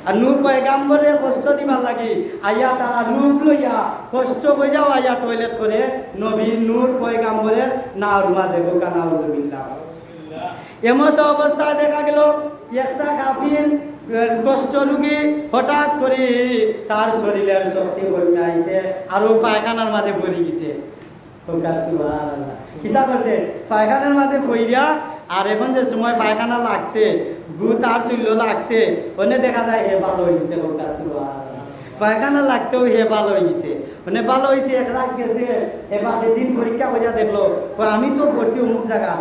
আর নূর পয়গাম্বরে কষ্ট দিবার লাগি আইয়া তারা রূপ লইয়া কষ্ট কইরাও আইয়া টয়লেট করে নবী নূর পয়গাম্বরের নাওর মাঝে বোকা নাউজুবিল্লাহ। এমত অবস্থায় দেখা গেল একটা কাফির কষ্ট রোগী হঠাৎ করে তার শরীরের শক্তি কমে আইছে আর পায়খানার মাঝে পড়ে গেছে। কিতা করছে পায়খানার মাঝে পইরা আর এখন যে সময় পায়খানা লাগছে গু তার শরীর লাগছে ওনে দেখা যায় হে ভালো হয়ে গেছে। পায়খানা লাগতেও হে ভালো হয়ে গেছে মানে ভালো হয়েছে এক রাত গেছে এবার দিন পরীক্ষা করিয়া দেখলো আমি তো পড়ছি অমুক জায়গা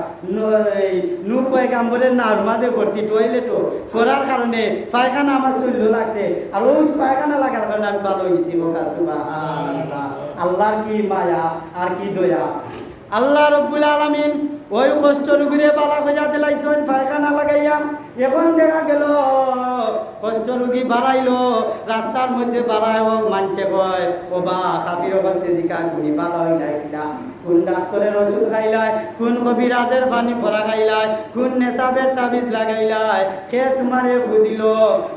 নূর পয়গাম্বরের নাওর মাঝে পড়ছি টয়লেটও পড়ার কারণে পায়খানা আমার শরীর লাগছে আর ওই পায়খানা লাগার কারণে আমি ভালো হয়ে গেছি। আল্লাহর কি মায়া আর কি দয়া। আল্লাহ রব্বুল আলামিন ওই কষ্ট রুগীরে বালা কইরা দিলাইছেন পায়খানা লাগাইয়া। এখন দেখা গেল কষ্ট রুগী বাড়াইলো রাস্তার মধ্যে বাড়ায় মানছে কয় ও বা কাফির বলতে জিকা তুমি বালা হইলাই কিনা কোন ডাক্তারের ওষুধ খাইলাই কোন কবিরাজের পানি ফোরা খাইলাই কোন নেশাবের তাবিজ লাগাইলাই কে তোমারে ফুদিল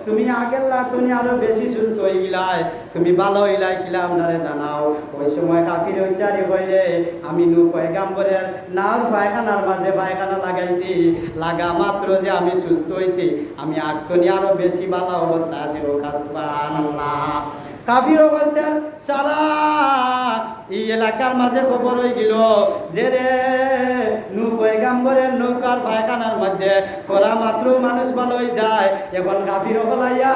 তুমি আগেল্লা তুমি আরো বেশি সুস্থ হয়ে গিলাই তুমি ভালো হইলাই কিলা আপনারে জানাও। ওই সময় কাফির উচ্চারি কইরে আমি নূর পয়গাম্বরের নাওর পায়খানার মাঝে পায়খানা লাগাইছি লাগা মাত্র যে আমি সুস্থ হয়েছি আমি আগতনি আরো বেশি ভালো অবস্থা আছে। ও সুবহানাল্লাহ। কাফিরও বলতেন সারা এই এলাকার মাঝে খবর হয়ে গেল যে রে নূর পয়গাম্বরের নৌকার পায়খানার মধ্যে ফোরা মাত্র মানুষ ভালো হয়ে যায়। এখন কাফিরও বলাইয়া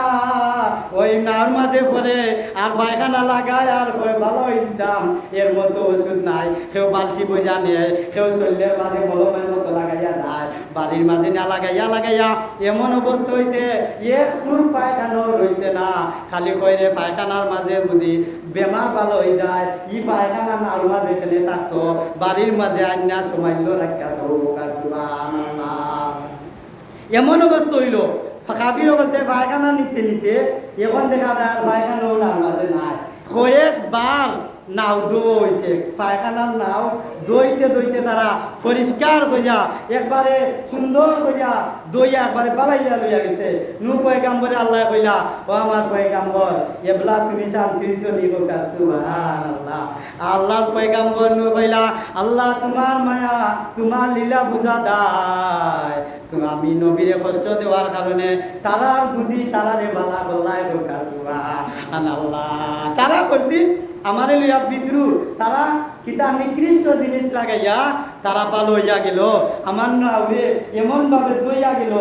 ওই নাওর মাঝে পরে আর পায়খানা লাগায় আর ভালো হয়ে যেতাম এর মতো ওষুধ নাই। কেউ বালতি বইয়া নেয় কেউ শরীরের মাঝে মলমের মতো লাগাইয়া যায় বাড়ির মাঝে না লাগাইয়া এমন অবস্থা হয়েছে এক ফুট পায়খানাও রয়েছে না খালি কইরে পায়খানার মাঝে বুঝি বেমার ভালো হয়ে যায় ই পায়খানা নাওর মাঝে খেলে থাকতো বাড়ির মাঝে আন্না সমাইল রাখা তো। এমন অবস্থা হইল কাফির বলতে পায়খানা নিতে নিতে এখন দেখা যায় পায়খানাও নাওর মাঝে নাই। কয়েকবার নাও দইছে পায়খানার নাও দইতে তারা পরিষ্কার করিয়া একবারে সুন্দর করিয়া দইয়া একবারে বালাইয়া লইয়া গেছে। নূর পয়গাম্বরে আল্লাহ কইলা ও আমার পয়গাম্বর এবলা তুমি শান্তি চলি কোকা সুবহানাল্লাহ। আল্লাহর পয়গাম্বর নূর কইলা আল্লাহ তোমার মায়া তোমার লীলা বুঝা দায় তুমি আমি নবীরে কষ্ট দেওয়ার কারণে তারার বুদ্ধি তারারে বালা গল্লায় কোকা সুবহানাল্লাহ। তারা করছি আমারে লইয়া বিদ্রুহ তারা কিতা নিকৃষ্ট জিনিস লাগাইয়া তারা ভালো হইয়া গেল আমার নাওরে এমন ভাবে দইয়া গেল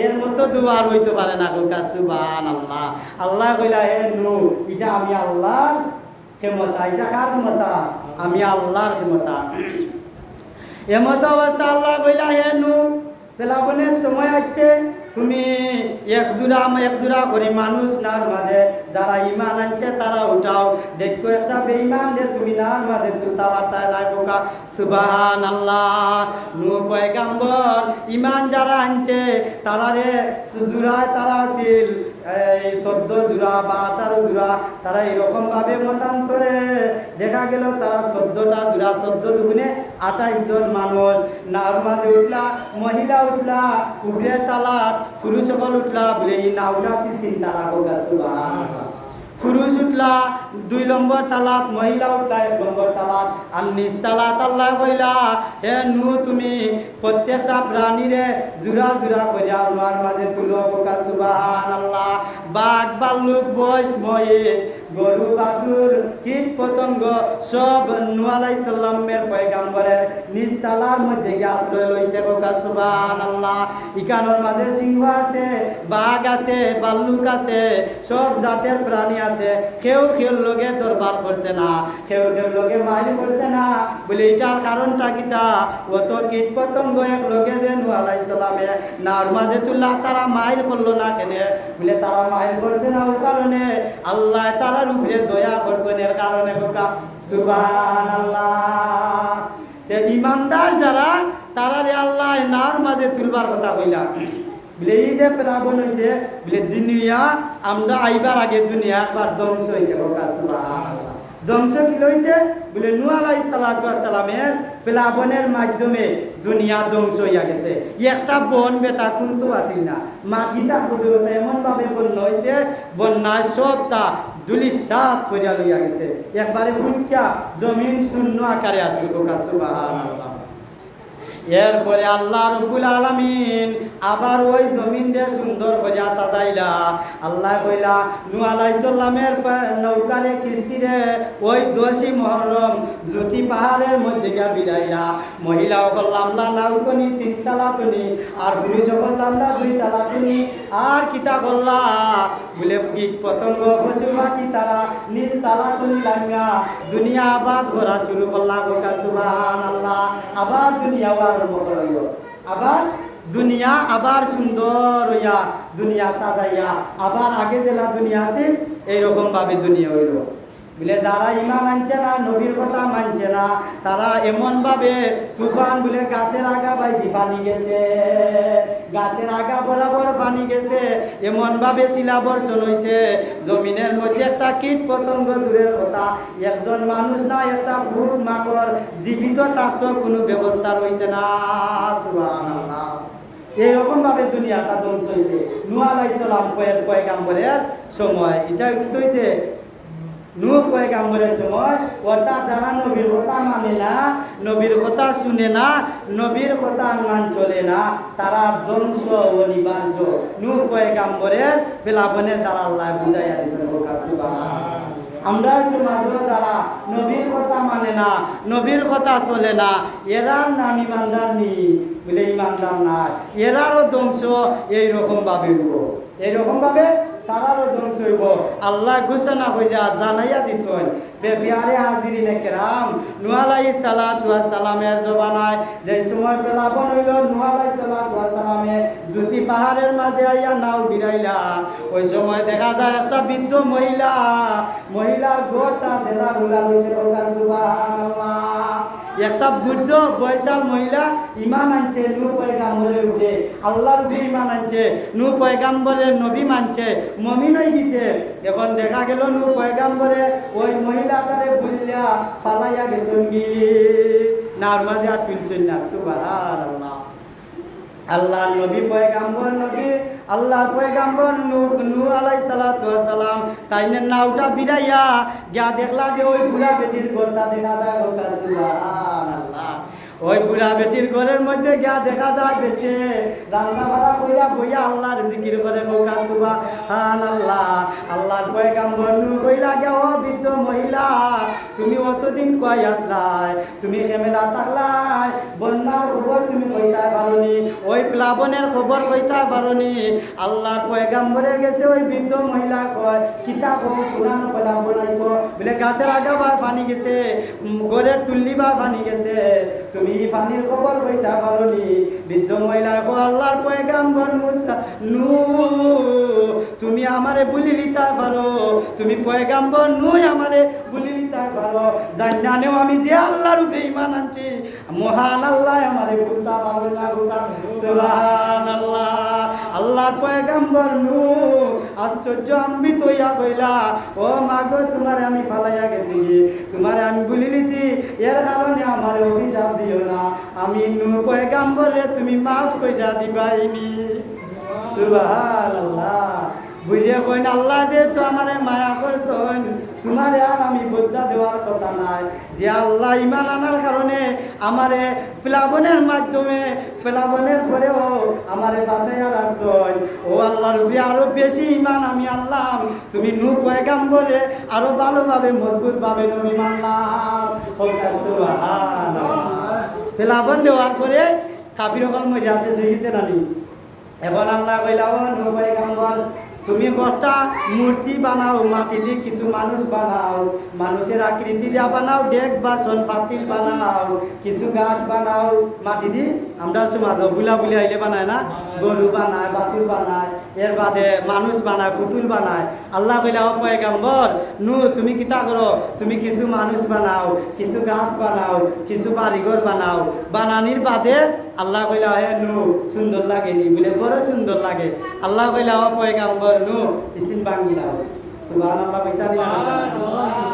এর মতো দুয়ার হইতে পারে না কোকা সুবহানাল্লাহ। আল্লাহ কইলা হে নূর এটা আমি আল্লাহর ক্ষমতা এটা কার ক্ষমতা আমি আল্লাহর ক্ষমতা। এমত অবস্থা আল্লাহ কইলা হে নূর পেলাবনের সময় আছে তুমি এক জোড়া করে মানুষ নার মাঝে যারা ইমান আনছে তারা উঠাও দেখো একটা বেঈমান যে তুমি নার মাঝে তুলতা বার্তায় লাগোকা সুবহানাল্লাহ। নূর পয়গাম্বর ইমান যারা আনছে তারা রে জোড়ায় তারা ছিল এই 14 জোড়া বা 18 জোড়া তারা এরকম ভাবে মতান্তরে দেখা গেল তারা 14টা জোড়া 14 দুগুণে 28 জন মানুষ নার মাঝে উঠলা মহিলা উঠলা উপরের তালাত পুরুষ সকল উঠলা বলে এই নাওটা আছে 3 তালা কোকা সুবহানাল্লাহ। পুরুষ উঠলা 2 নম্বর তালাত মহিলা উঠলা 1 নম্বর তালাত আর নিচ তালাত আল্লাহ কইলা হে নূর তুমি প্রত্যেকটা প্রাণীরে জোড়া কইরা আমার মাঝে তুলো কোকা সুবহানাল্লাহ। বাঘ ভাল্লুক বৈশ মহেশ গরু বাছুর কীট পতঙ্গ সব নূহ আলাইহিস সালামের পয়গাম্বরের নিজ তালার মধ্যে গিয়ে আশ্রয় লইছে কোকা সুবহানাল্লাহ। ইকানোর মাঝে সিংহ আছে বাঘ আছে ভাল্লুক আছে সব জাতের প্রাণী আছে কেউ লগে দরবার করছে না কেউ লগে মাইল করছে না বলে এটার কারণটা কিতা অত কীট পতঙ্গ এক লগে যে নূহ আলাইহিস সালামে নাওর মাঝে তুললা তারা মাইল করলো না কেন বলে তারা মাইল করছে না ওই কারণে আল্লাহ তারা উপরে দয়া করছেন এর কারণে কোকা সুবহানাল্লাহ। তে ইমানদার যারা তারা রে আল্লাহ নাওর মাঝে তুলবার কথা কইলা বলে এই যে প্লাবন হয়েছে বলে দুনিয়া আমরা আইবার আগে দুনিয়া একবার ধ্বংস হয়েছে কোকা সুবহানাল্লাহ। ধ্বংস কি লইছে বলে নূহ আলাইহিস সালাতু ওয়াস সালামের প্লাবনের মাধ্যমে দুনিয়া ধ্বংস হইয়া গেছে। একটা বন বেতা কিন্তু আসিল না, মাটিটা কবিরতা এমন ভাবে বন্যা হয়েছে, বন্যায় সবটা দুলিশাত করিয়া লইয়া গেছে, একবারে ফুটছা জমিন শূন্য আকারে আছে। সুবহানাল্লাহ। এরপরে আল্লাহ রব্বুল আলামিন আবার ওই জমিন দিয়ে সুন্দর করিয়া সাজাইলা। আল্লাহ কইলা নূহ আলাইহিস সালামের নৌকারে কিস্তিরে ওই 10ই মুহররম জ্যোতি পাহাড়ের মধ্যে গিয়া বিরাইলা। মহিলা করলাম না নাও তনি 3 তালা তনি, আর পুরুষ করলাম না 2 তালা তনি। আর কিতা করলা বলে কীট পতঙ্গ পশু পাখি তারা নিজ তালা তনি লামিয়া দুনিয়া আবাদ করা শুরু করলা। সুবহানাল্লাহ। আবার দুনিয়া আবার দুনিয়া আবার সুন্দর হইয়া দুনিয়া সাজাইয়া আবার আগে জেলা দুনিয়া আছে এইরকম ভাবে দুনিয়া হইল। বলে যারা ইমান আনছে না, নবীর কথা মানছে না, তারা এমন ভাবে তুফান বলে গাছের আগা বাইদি পানি গেছে, গাছের আগা বরাবর পানি গেছে, এমন ভাবে শিলাবর্ষণ হয়েছে, জমিনের মধ্যে একটা কীট পতঙ্গ দূরের কথা, একজন মানুষ না একটা ফুট মাকড় জীবিত থাকতো কোনো ব্যবস্থা রয়েছে না। সুবহানাল্লাহ। এইরকম ভাবে দুনিয়াটা ধ্বংস হয়েছে নূহ আলাইহিস সালাম পয়গাম্বরের সময়। এটা কি হয়েছে নূহ পয়গাম্বরের সময়, অর্থাৎ যারা নবীর কথা মানে না, নবীর কথা শুনে না, নবীর কথা মান চলে না, তারা ধ্বংস অনিবার্য। নূহ পয়গাম্বরের প্লাবনের দ্বারা আল্লাহ বুঝাইয়া দিয়েছেন। আমরা সমাজে যারা নবীর কথা মানে না, নবীর কথা চলে না, এরার নাম ইমানদার নি বলে ইমানদার না, এরারও ধ্বংস এইরকম ভাবে হইব, এইরকম ভাবে তারারও ধ্বংস হইব। আল্লাহ ঘোষণা হইয়া জানাইয়া দিছেন। প্রিয়ারে হাজিরিনে কেরাম, নূহ আলাইহিস সালাতু ওয়াস সালামের জবানায় যে সময় প্লাবন হইল, নূহ আলাইহিস সালাতু ওয়াস সালামে জ্যোতি পাহাড়ের মাঝে আইয়া নাও বিরাইলা। ওই সময় দেখা যায় একটা বৃদ্ধ মহিলা, মহিলার গোটা জেলা গুলা রয়েছে। সুবহানাল্লাহ। একটা বৃদ্ধ বয়সাল মহিলা ইমান আনছে নূহ পয়গাম্বরের উপরে, আল্লাহর উপরে ইমান আনছে, নূহ পয়গাম্বরের নবী মানছে, মুমিন হয়ে গেছে। এখন দেখা গেল নূহ পয়গাম্বরে ওই মহিলাটারে বুঝলিয়া ফালাইয়া গেছেন কি নার মাঝে আর তুলছেন না। সুবহানাল্লাহ। আল্লাহ নবী পয়গাম্বর নবী আল্লাহর পয়গাম্বর নূহ আলাইহিস সালাতু ওয়াস সালাম তাইনে নাওটা বিরাইয়া গিয়া দেখলা যে ওই বুড়া বেটির ঘরটা দেখা যায়। সুবহানাল্লাহ। ওই বুড়া বেটির ঘরের মধ্যে গিয়া দেখা যায় বেটে রান্না বাড়া কইরা বইয়া আল্লাহর জিকির করে। সুবহানাল্লাহ। আল্লাহর পয়গাম্বর নূহ কইলা গে ও বৃদ্ধ মহিলা, তুমি অতদিন কই আসলাই, তুমি খেমেলা থাকলাই, বন্যার খবর তুমি কইতা পারোনি, ওই প্লাবনের খবর কইতা পারোনি। আল্লাহর পয়গাম্বরের গেছে ওই বৃদ্ধ মহিলা কয় কিতা কো পুরান প্লাবন আইতো বলে গাছের আগা বা পানি গেছে, ঘরের টুল্লি বা পানি গেছে, তুমি পানির খবর কইতা পারোনি। বৃদ্ধ মহিলা কো আল্লাহর পয়গাম্বর মুসা নূহ তুমি আমারে বলি লিতা পারো, তুমি পয়গাম্বর নূহ আমারে বলি লিতা পারো, জান্নানেও আমি যে আল্লাহর উপরে ঈমান আনছি মহান আল্লাহ আমারে বলতা পারো না। সুবহানাল্লাহ। আল্লাহর পয়গাম্বর নূহ আশ্চর্যান্বিত হইয়া কইলা ও মাগো তোমারে আমি ফালাইয়া গেছি, তোমারে আমি বলি লিছি, এর কারণে আমার অভিশাপ দিও না, আমি নূহ পয়গাম্বরে তুমি মাফ কইরা দিবাইনি। সুবহানাল্লাহ। বুঝিয়ে কইন আল্লাহ যেহেতু আমারে মায়া করছেন, তোমারে আর আমি বদলা দেওয়ার কথা নাই, যে আল্লাহ ইমান আনার কারণে আমারে প্লাবনের মাধ্যমে প্লাবনের পরেও আমারে বাঁচাইয়া রাখছেন। ও আল্লাহর উপরে আরো বেশি ইমান আমি আনলাম, তুমি নূহ পয়গাম্বরে আরো ভালোভাবে মজবুতভাবে নবী মানলাম। সুবহানাল্লাহ। প্লাবন দেওয়ার পরে কাফির সকল মরিয়া শেষ হয়ে গেছে নানি। এখন আল্লাহ কইলা ও নূহ পয়গাম্বর তুমি একটা মূর্তি বানাও, মাটি দিয়ে কিছু মানুষ বানাও, মানুষের আকৃতি দিয়া বানাও, ডেক বাসন পাতিল বানাও, কিছু গাছ বানাও মাটি দিয়ে। আমরা হচ্ছে মাধব বুলা বুলি আইলে বানায় না, গরু বানায়, বাছুর বানায়, এর বাদে মানুষ বানায়, পুতুল বানায়। আল্লাহ কইলা ও পয়গাম্বর নূহ তুমি কিতা করো, তুমি কিছু মানুষ বানাও, কিছু গাছ বানাও, কিছু বাড়িঘর বানাও। বানানির বাদে আল্লাহ কইলা হে নূহ সুন্দর লাগেনি বলে বড় সুন্দর লাগে। আল্লাহ কইলা ও পয়গাম্বর নূহ ইসিন বাঙ্গি দাও, সুবহানাল্লাহ কইতানি না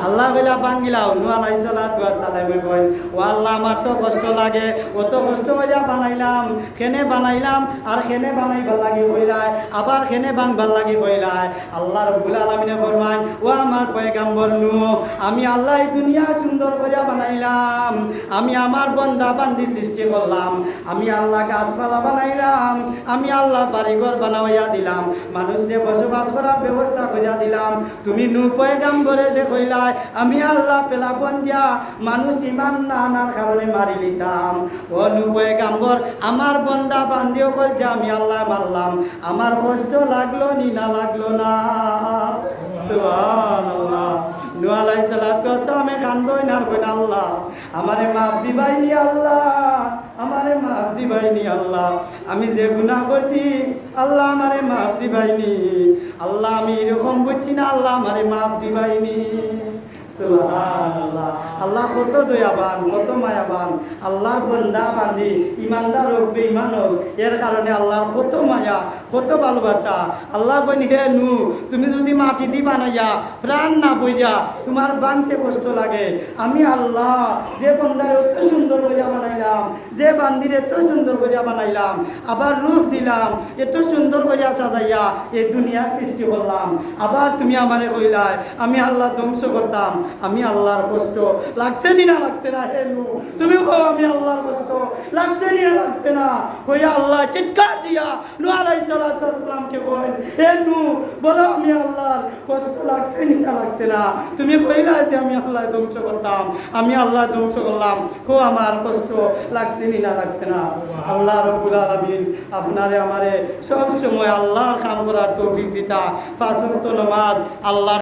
আল্লাহ কইলা বাঙ্গিলাও নূহ আলাইহিস সালাতু ওয়াস সালামে কই ও আল্লাহ আমার তো কষ্ট লাগে অত কষ্ট কইরা বানাইলাম কেনে বানাইলাম আর কেনে বানাইবার লাগি কইলাই আবার কেনে বানবার লাগি কইলাই আল্লাহ রাব্বুল আলামিনে ফরমায় ও আমার পয়গম্বর নূহ আমি আল্লাহ এই দুনিয়া সুন্দর কইরা বানাইলাম আমি আমার বান্দা বান্দি সৃষ্টি করলাম আমি আল্লাহ গাছপালা বানাইলাম আমি আল্লাহ বাড়িঘর বানাইয়া দিলাম মানুষকে বসবাস করার ব্যবস্থা কইরা দিলাম তুমি নূহ পয়গম্বরে যে কইলাই আমি আল্লাহ পেলাবন দিয়া মানুষ ইমান না আনার কারণে মারি লিতাম ও নূহ পয়গম্বর আমার বান্দা বান্দিও কল যে আমি আল্লাহ মারলাম আমার কষ্ট লাগলো নি না লাগলো না সুবহানাল্লাহ নূহ আলাইহিস সালাতু ওয়াস সালামে কান্দই না কই আল্লাহ আমারে মাফ দিবাইনি আল্লাহ আমারে মাফ দিবাইনি আল্লাহ আমি যে গুনাহ করছি আল্লাহ আমারে মাফ দিবাইনি আল্লাহ আমি এরকম বুঝছি না আল্লাহ আমারে মাফ দিবাইনি সুবহানাল্লাহ আল্লাহ কত দয়াবান কত মায়াবান আল্লাহর বান্দা বান্দি ইমানদার হোক বেঈমান হোক এর কারণে আল্লাহর কত মায়া কত ভালোবাসা আল্লাহ কই হে নূহ তুমি যদি মাটি দি বানাইয়া প্রাণ না বইয়া তোমার বানতে কষ্ট লাগে আমি আল্লাহ যে বান্দার এত সুন্দর করিয়া বানাইলাম যে বান্দির এত সুন্দর করিয়া বানাইলাম আবার রূপ দিলাম এত সুন্দর করিয়া সাজাইয়া এই দুনিয়া সৃষ্টি করলাম আবার তুমি আমারে কইলাই আমি আল্লাহ ধ্বংস করতাম আমি আল্লাহর কষ্ট লাগছে নি না লাগছে না হে নূহ তুমি কও আমি আল্লাহর কষ্ট লাগছে নি না লাগছে না কইয়া আল্লাহ চিৎকার দিয়া নূহ আলাইহিস সালাতু ওয়াস সালামকে কই হে নূহ বলো আমি আল্লাহর কষ্ট লাগছে নি না লাগছে না তুমি কইলা যে আমি আল্লাহ ধ্বংস করতাম আমি আল্লাহ ধ্বংস করলাম কো আমার কষ্ট লাগছে নি না লাগছে না আল্লাহ রাব্বুল আলামিন আপনারে আমারে সব সময় আল্লাহর কাম করার তৌফিক দিতা পাঁচ ওয়াক্ত নামাজ আল্লাহ